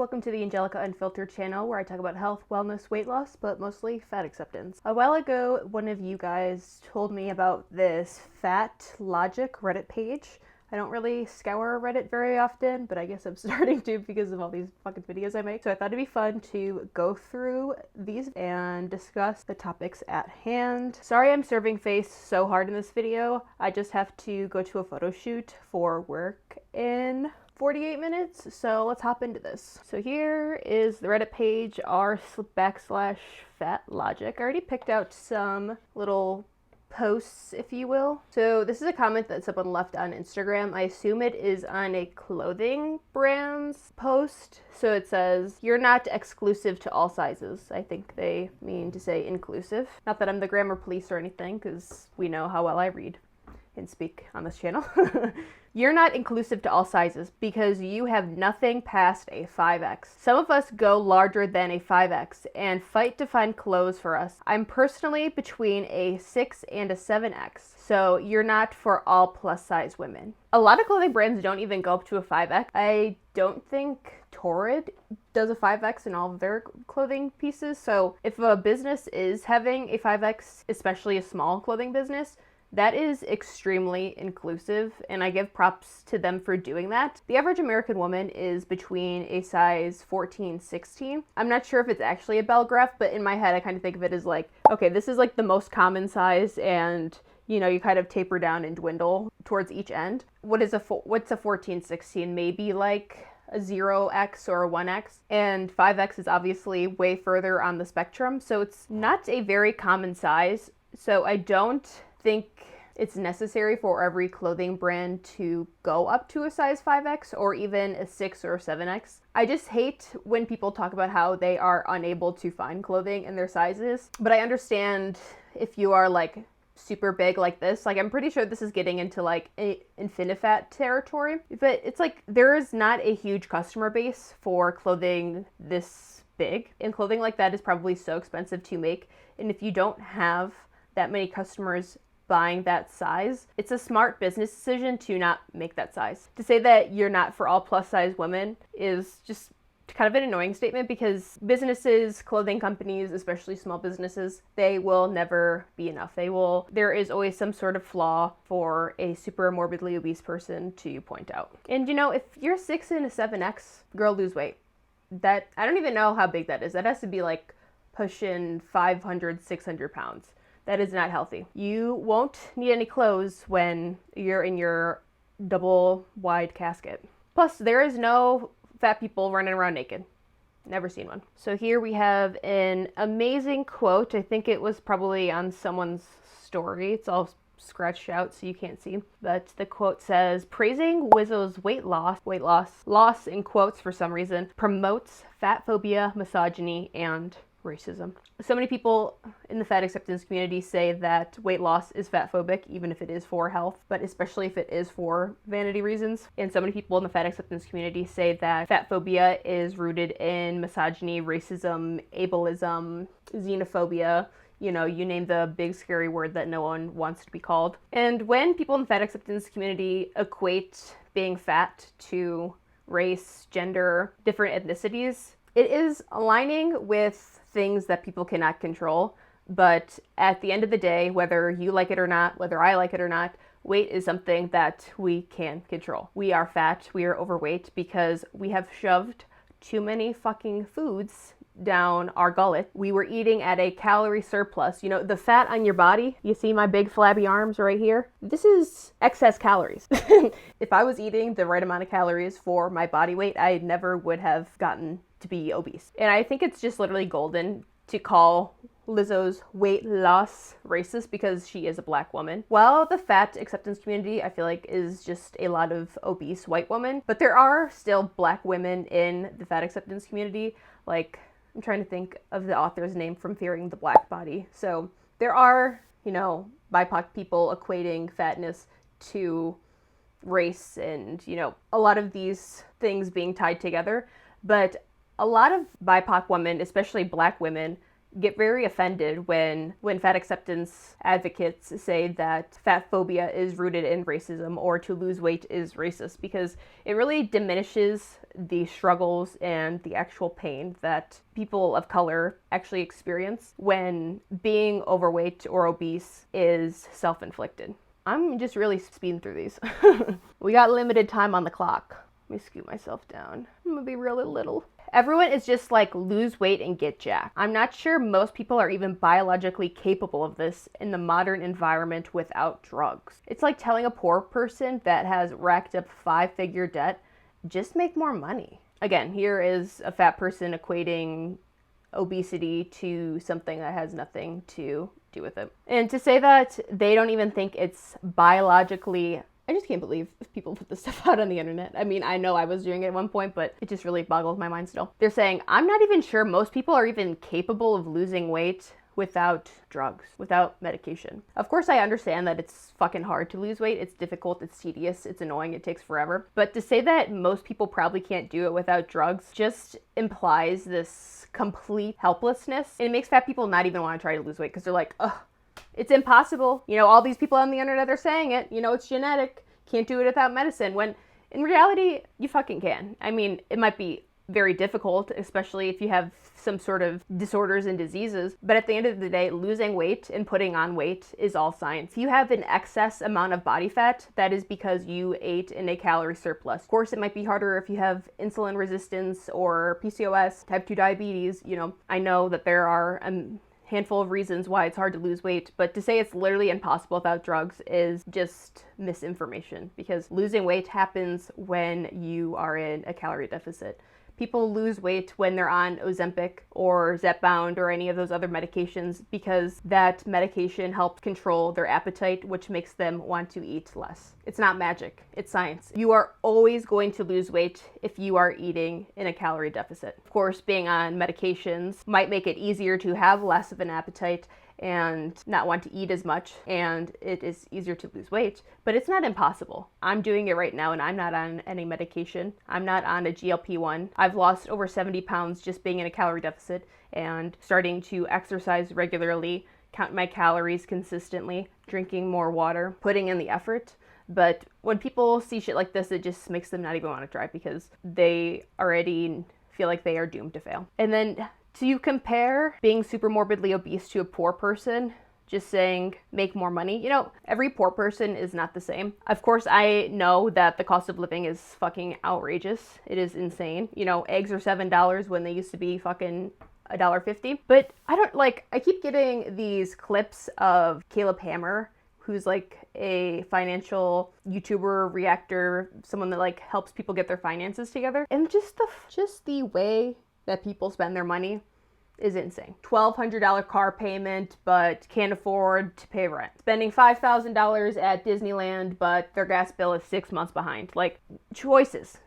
welcome to the Angelica Unfiltered channel where I talk about health, wellness, weight loss, but mostly fat acceptance. A while ago, one of you guys told me about this Fatlogic Reddit page. I don't really scour Reddit very often, but I guess I'm starting to because of all these fucking videos I make. So I thought it'd be fun to go through these and discuss the topics at hand. Sorry I'm serving face so hard in this video. I just have to go to a photo shoot for work in 48 minutes, so let's hop into this. So here is the Reddit page r//Fatlogic. I already picked out some little posts, if you will. So this is a comment that someone left on Instagram. I assume it is on a clothing brand's post. So it says, "You're not exclusive to all sizes." I think they mean to say inclusive. Not that I'm the grammar police or anything, because we know how well I read and speak on this channel. "You're not inclusive to all sizes because you have nothing past a 5X. Some of us go larger than a 5X and fight to find clothes for us. I'm personally between a 6 and a 7X, so you're not for all plus size women." A lot of clothing brands don't even go up to a 5X. I don't think 𝒸𝓈 does a 5X in all of their clothing pieces, so if a business is having a 5X, especially a small clothing business, that is extremely inclusive, and I give props to them for doing that. The average American woman is between a size 14, 16. I'm not sure if it's actually a bell graph, but in my head I kind of think of it as like, okay, this is like the most common size, and you know, you kind of taper down and dwindle towards each end. What's a 14, 16? Maybe like a 0X or a 1X, and 5X is obviously way further on the spectrum, so it's not a very common size. So I don't think it's necessary for every clothing brand to go up to a size 5X or even a 6 or 7X. I just hate when people talk about how they are unable to find clothing in their sizes, but I understand if you are like super big like this. Like, I'm pretty sure this is getting into like Infinifat territory, but it's like there is not a huge customer base for clothing this big, and clothing like that is probably so expensive to make, and if you don't have that many customers buying that size, it's a smart business decision to not make that size. To say that you're not for all plus size women is just kind of an annoying statement, because businesses, clothing companies, especially small businesses, they will never be enough. There is always some sort of flaw for a super morbidly obese person to point out. And you know, if you're 6 and a 7X, girl, lose weight. That, I don't even know how big that is. That has to be like pushing 500, 600 pounds. That is not healthy. You won't need any clothes when you're in your double wide casket. Plus, there is no fat people running around naked. Never seen one. So here we have an amazing quote. I think it was probably on someone's story. It's all scratched out so you can't see. But the quote says, "Praising 𝑒𝒶𝓄's weight loss in quotes for some reason, promotes fat phobia, misogyny, and racism." So many people in the fat acceptance community say that weight loss is fat phobic, even if it is for health, but especially if it is for vanity reasons. And so many people in the fat acceptance community say that fat phobia is rooted in misogyny, racism, ableism, xenophobia. You know, you name the big scary word that no one wants to be called. And when people in the fat acceptance community equate being fat to race, gender, different ethnicities, it is aligning with things that people cannot control. But at the end of the day, whether you like it or not, whether I like it or not, weight is something that we can control. We are fat, we are overweight because we have shoved too many fucking foods down our gullet. We were eating at a calorie surplus. You know, the fat on your body, you see my big flabby arms right here? This is excess calories. If I was eating the right amount of calories for my body weight, I never would have gotten to be obese. And I think it's just literally golden to call Lizzo's weight loss racist because she is a black woman. Well, the fat acceptance community, I feel like, is just a lot of obese white women, but there are still black women in the fat acceptance community. Like, I'm trying to think of the author's name from Fearing the Black Body. So there are, you know, BIPOC people equating fatness to race and, you know, a lot of these things being tied together. But a lot of BIPOC women, especially black women, get very offended when fat acceptance advocates say that fat phobia is rooted in racism or to lose weight is racist, because it really diminishes the struggles and the actual pain that people of color actually experience when being overweight or obese is self-inflicted. I'm just really speeding through these. We got limited time on the clock. Let me scoot myself down. I'm gonna be really little. Everyone is just like, lose weight and get jacked. I'm not sure most people are even biologically capable of this in the modern environment without drugs. It's like telling a poor person that has racked up 5-figure debt, just make more money. Again, here is a fat person equating obesity to something that has nothing to do with it. And to say that they don't even think it's biologically, I just can't believe people put this stuff out on the internet. I mean, I know I was doing it at one point, but it just really boggles my mind still. They're saying, I'm not even sure most people are even capable of losing weight without drugs, without medication. Of course, I understand that it's fucking hard to lose weight. It's difficult, it's tedious, it's annoying, it takes forever. But to say that most people probably can't do it without drugs just implies this complete helplessness. And it makes fat people not even want to try to lose weight because they're like, ugh, it's impossible. You know, all these people on the internet are saying it. You know, it's genetic. Can't do it without medicine. When in reality, you fucking can. I mean, it might be very difficult, especially if you have some sort of disorders and diseases. But at the end of the day, losing weight and putting on weight is all science. If you have an excess amount of body fat, that is because you ate in a calorie surplus. Of course, it might be harder if you have insulin resistance or PCOS, type 2 diabetes. You know, I know that there are handful of reasons why it's hard to lose weight, but to say it's literally impossible without drugs is just misinformation, because losing weight happens when you are in a calorie deficit. People lose weight when they're on Ozempic or Zepbound or any of those other medications because that medication helps control their appetite, which makes them want to eat less. It's not magic, it's science. You are always going to lose weight if you are eating in a calorie deficit. Of course, being on medications might make it easier to have less of an appetite and not want to eat as much, and it is easier to lose weight, but it's not impossible. I'm doing it right now and I'm not on any medication. I'm not on a GLP-1. I've lost over 70 pounds just being in a calorie deficit and starting to exercise regularly, count my calories consistently, drinking more water, putting in the effort. But when people see shit like this, it just makes them not even want to try because they already feel like they are doomed to fail. And then to compare being super morbidly obese to a poor person, just saying make more money, you know, every poor person is not the same. Of course, I know that the cost of living is fucking outrageous. It is insane. You know, eggs are $7 when they used to be fucking $1.50. But I keep getting these clips of 𝒶𝓉, who's like a financial YouTuber, reactor, someone that like helps people get their finances together. And just the way that people spend their money is insane. $1,200 car payment, but can't afford to pay rent. Spending $5,000 at Disneyland, but their gas bill is 6 months behind. Like, choices.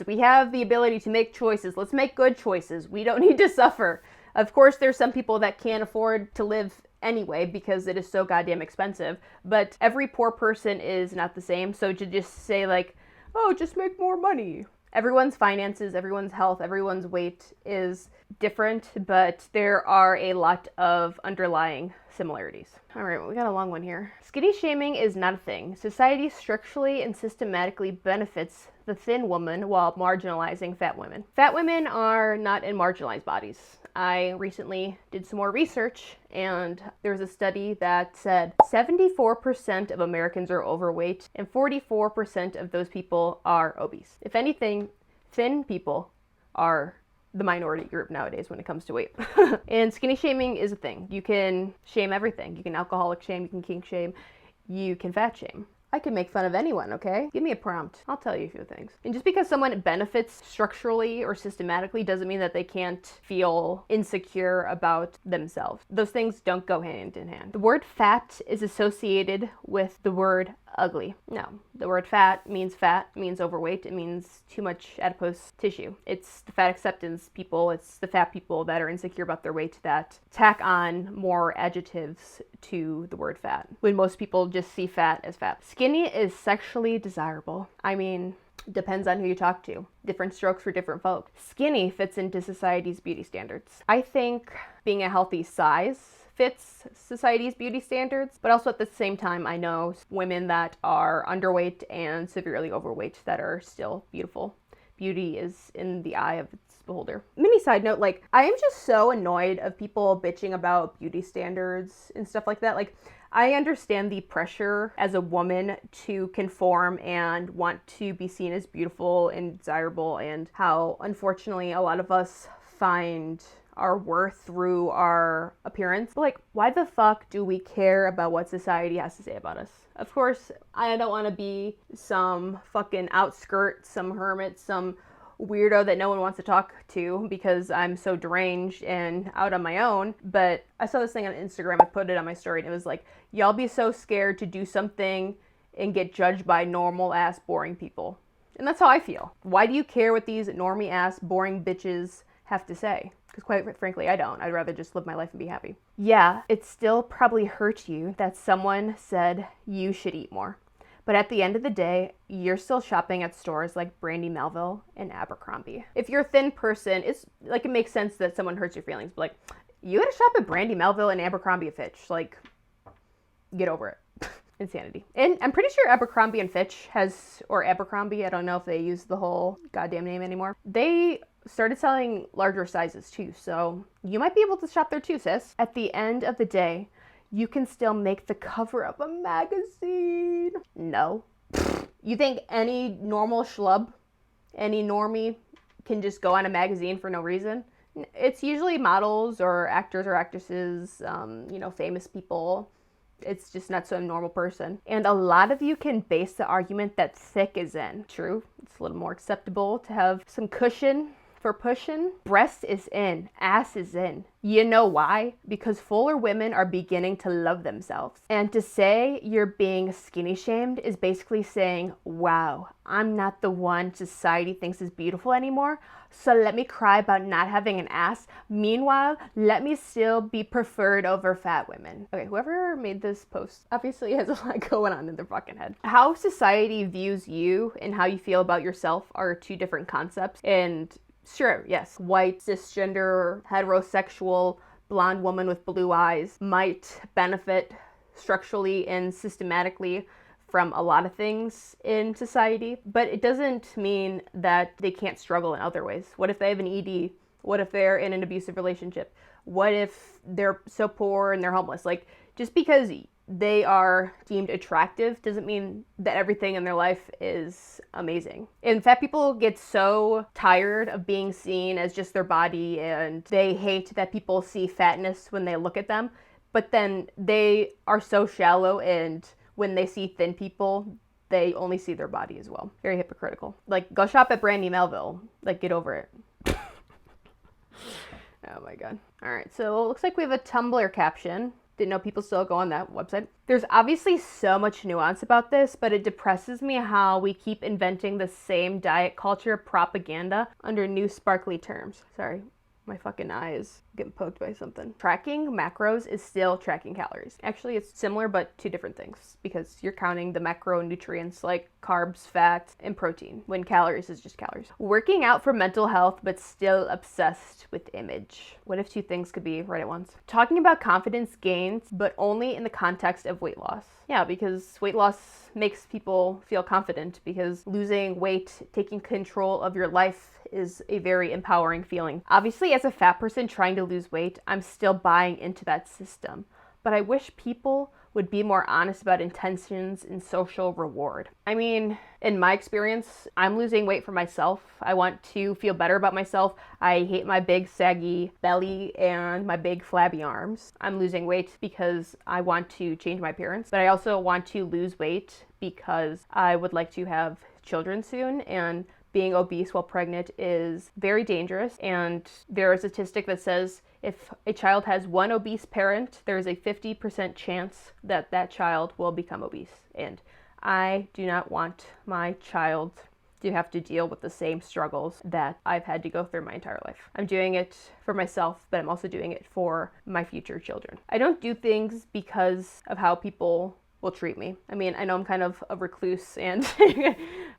We have the ability to make choices. Let's make good choices. We don't need to suffer. Of course, there's some people that can't afford to live anyway because it is so goddamn expensive, but every poor person is not the same. So to just say like, oh, just make more money. Everyone's finances, everyone's health, everyone's weight is different, but there are a lot of underlying similarities. All right, well, we got a long one here. Skinny shaming is not a thing. Society structurally and systematically benefits the thin woman while marginalizing fat women. Fat women are not in marginalized bodies. I recently did some more research, and there was a study that said 74% of Americans are overweight and 44% of those people are obese. If anything, thin people are the minority group nowadays when it comes to weight. And skinny shaming is a thing. You can shame everything. You can alcoholic shame, you can kink shame, you can fat shame. I can make fun of anyone, okay? Give me a prompt. I'll tell you a few things. And just because someone benefits structurally or systematically doesn't mean that they can't feel insecure about themselves. Those things don't go hand in hand. The word fat is associated with the word ugly. No, the word fat means overweight, it means too much adipose tissue. It's the fat acceptance people, it's the fat people that are insecure about their weight that tack on more adjectives to the word fat, when most people just see fat as fat. Skinny is sexually desirable. I mean, Depends on who you talk to. Different strokes for different folks. Skinny fits into society's beauty standards. I think being a healthy size fits society's beauty standards, but also at the same time, I know women that are underweight and severely overweight that are still beautiful. Beauty is in the eye of its beholder. Mini side note, like, I am just so annoyed of people bitching about beauty standards and stuff like that. Like, I understand the pressure as a woman to conform and want to be seen as beautiful and desirable, and how unfortunately a lot of us find our worth through our appearance. But like, why the fuck do we care about what society has to say about us? Of course, I don't want to be some fucking outskirt, some hermit, some weirdo that no one wants to talk to because I'm so deranged and out on my own. But I saw this thing on Instagram, I put it on my story, and it was like, y'all be so scared to do something and get judged by normal ass boring people. And that's how I feel. Why do you care what these normie ass boring bitches have to say? Because quite frankly, I don't. I'd rather just live my life and be happy. Yeah, it still probably hurt you that someone said you should eat more. But at the end of the day, you're still shopping at stores like Brandy Melville and Abercrombie. If you're a thin person, it's like, it makes sense that someone hurts your feelings. But like, you gotta shop at Brandy Melville and Abercrombie & Fitch. Like, get over it. Insanity. And I'm pretty sure Abercrombie & Fitch has, or Abercrombie, I don't know if they use the whole goddamn name anymore. They started selling larger sizes too, so you might be able to shop there too, sis. At the end of the day, you can still make the cover of a magazine. No. You think any normal schlub, any normie can just go on a magazine for no reason? It's usually models or actors or actresses, famous people. It's just not some normal person. And a lot of you can base the argument that thick is in. True, it's a little more acceptable to have some cushion for pushing. Breast is in, ass is in. You know why? Because fuller women are beginning to love themselves. And to say you're being skinny shamed is basically saying, wow, I'm not the one society thinks is beautiful anymore, so let me cry about not having an ass. Meanwhile, let me still be preferred over fat women. Okay, whoever made this post obviously has a lot going on in their fucking head. How society views you and how you feel about yourself are two different concepts. And sure, yes, white, cisgender, heterosexual, blonde woman with blue eyes might benefit structurally and systematically from a lot of things in society, but it doesn't mean that they can't struggle in other ways. What if they have an ED? What if they're in an abusive relationship? What if they're so poor and they're homeless? Like, just because they are deemed attractive doesn't mean that everything in their life is amazing. And fat people get so tired of being seen as just their body, and they hate that people see fatness when they look at them, but then they are so shallow, and when they see thin people, they only see their body as well. Very hypocritical. Like, go shop at Brandy Melville. Like, get over it. Oh my god. All right, so it looks like we have a Tumblr caption. Didn't know people still go on that website. There's obviously so much nuance about this, but it depresses me how we keep inventing the same diet culture propaganda under new sparkly terms. Sorry, my fucking eye is getting poked by something. Tracking macros is still tracking calories. Actually, it's similar, but two different things, because you're counting the macronutrients like carbs, fat, and protein, when calories is just calories. Working out for mental health, but still obsessed with image. What if two things could be right at once? Talking about confidence gains, but only in the context of weight loss. Yeah, because weight loss makes people feel confident, because losing weight, taking control of your life is a very empowering feeling. Obviously, as a fat person trying to lose weight, I'm still buying into that system. But I wish people would be more honest about intentions and social reward. I mean, in my experience, I'm losing weight for myself. I want to feel better about myself. I hate my big saggy belly and my big flabby arms. I'm losing weight because I want to change my appearance, but I also want to lose weight because I would like to have children soon, and being obese while pregnant is very dangerous. And there is a statistic that says if a child has one obese parent, there is a 50% chance that that child will become obese. And I do not want my child to have to deal with the same struggles that I've had to go through my entire life. I'm doing it for myself, but I'm also doing it for my future children. I don't do things because of how people will treat me. I mean, I know I'm kind of a recluse and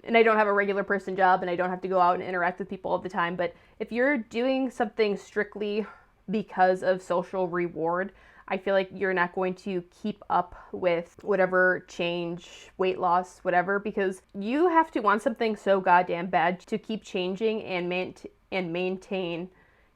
and I don't have a regular person job and I don't have to go out and interact with people all the time, but if you're doing something strictly because of social reward, I feel like you're not going to keep up with whatever change, weight loss, whatever, because you have to want something so goddamn bad to keep changing and maintain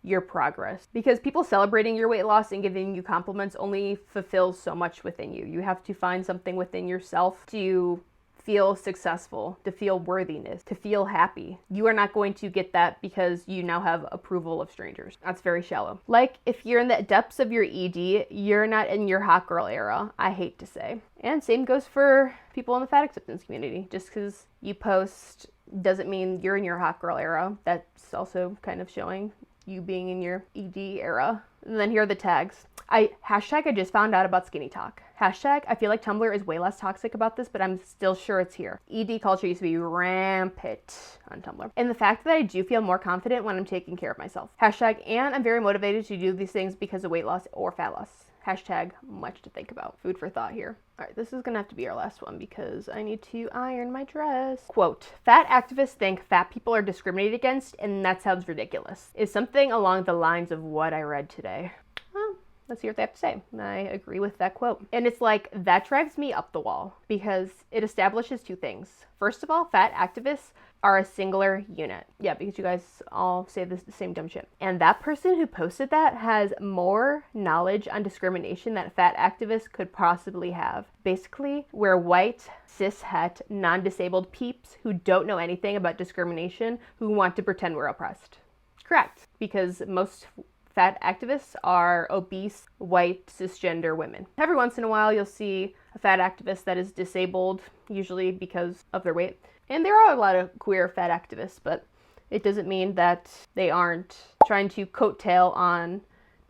your progress. Because people celebrating your weight loss and giving you compliments only fulfills so much within you. You have to find something within yourself to feel successful, to feel worthiness, to feel happy. You are not going to get that because you now have approval of strangers. That's very shallow. Like, if you're in the depths of your ED, you're not in your hot girl era, I hate to say. And same goes for people in the fat acceptance community. Just because you post doesn't mean you're in your hot girl era. That's also kind of showing you being in your ED era. And then here are the tags. Hashtag I just found out about skinny talk. Hashtag I feel like Tumblr is way less toxic about this, but I'm still sure it's here. ED culture used to be rampant on Tumblr. And the fact that I do feel more confident when I'm taking care of myself. Hashtag and I'm very motivated to do these things because of weight loss or fat loss. Hashtag much to think about. Food for thought here. All right, this is gonna have to be our last one because I need to iron my dress. Quote, fat activists think fat people are discriminated against and that sounds ridiculous. Is something along the lines of what I read today. Well, let's hear what they have to say. I agree with that quote. And it's like, that drives me up the wall because it establishes two things. First of all, fat activists are a singular unit. Yeah, because you guys all say the same dumb shit. And that person who posted that has more knowledge on discrimination that fat activists could possibly have. Basically, we're white, cis-het, non-disabled peeps who don't know anything about discrimination who want to pretend we're oppressed. Correct, because most fat activists are obese, white, cisgender women. Every once in a while, you'll see a fat activist that is disabled, usually because of their weight. And there are a lot of queer fat activists, but it doesn't mean that they aren't trying to coattail on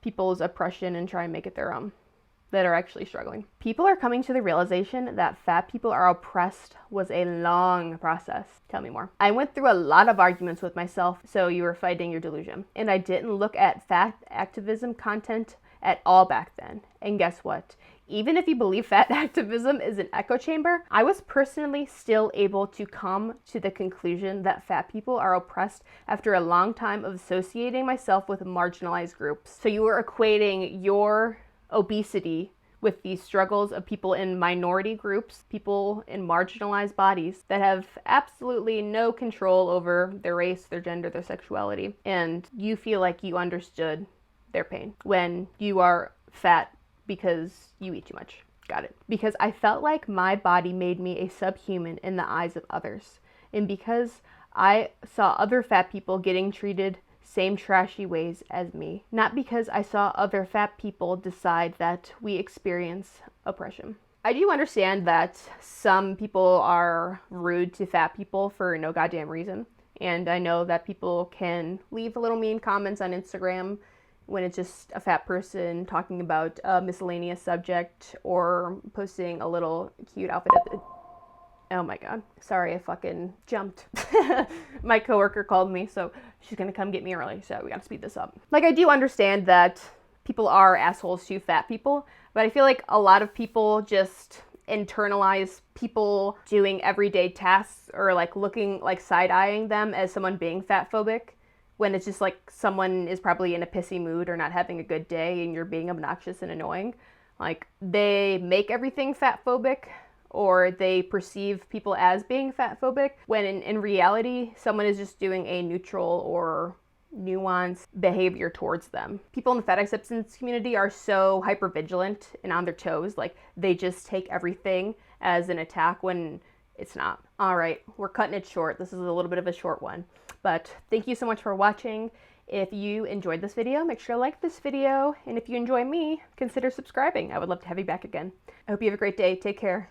people's oppression and try and make it their own, that are actually struggling. People are coming to the realization that fat people are oppressed was a long process. Tell me more. I went through a lot of arguments with myself, so you were fighting your delusion. And I didn't look at fat activism content at all back then. And guess what? Even if you believe fat activism is an echo chamber, I was personally still able to come to the conclusion that fat people are oppressed after a long time of associating myself with marginalized groups. So you were equating your obesity with the struggles of people in minority groups, people in marginalized bodies that have absolutely no control over their race, their gender, their sexuality, and you feel like you understood their pain when you are fat because you eat too much. Got it. Because I felt like my body made me a subhuman in the eyes of others. And because I saw other fat people getting treated same trashy ways as me. Not because I saw other fat people decide that we experience oppression. I do understand that some people are rude to fat people for no goddamn reason. And I know that people can leave a little mean comments on Instagram when it's just a fat person talking about a miscellaneous subject or posting a little cute outfit at the... Oh my god. Sorry, I fucking jumped. My coworker called me, so she's gonna come get me early, so we gotta speed this up. Like, I do understand that people are assholes to fat people, but I feel like a lot of people just internalize people doing everyday tasks or like looking, like side-eyeing them as someone being fat phobic, when it's just like someone is probably in a pissy mood or not having a good day and you're being obnoxious and annoying. Like, they make everything fat phobic, or they perceive people as being fat phobic, when in reality, someone is just doing a neutral or nuanced behavior towards them. People in the fat acceptance community are so hyper vigilant and on their toes, like they just take everything as an attack when it's not. All right, we're cutting it short. This is a little bit of a short one, but thank you so much for watching. If you enjoyed this video, make sure to like this video. And if you enjoy me, consider subscribing. I would love to have you back again. I hope you have a great day. Take care.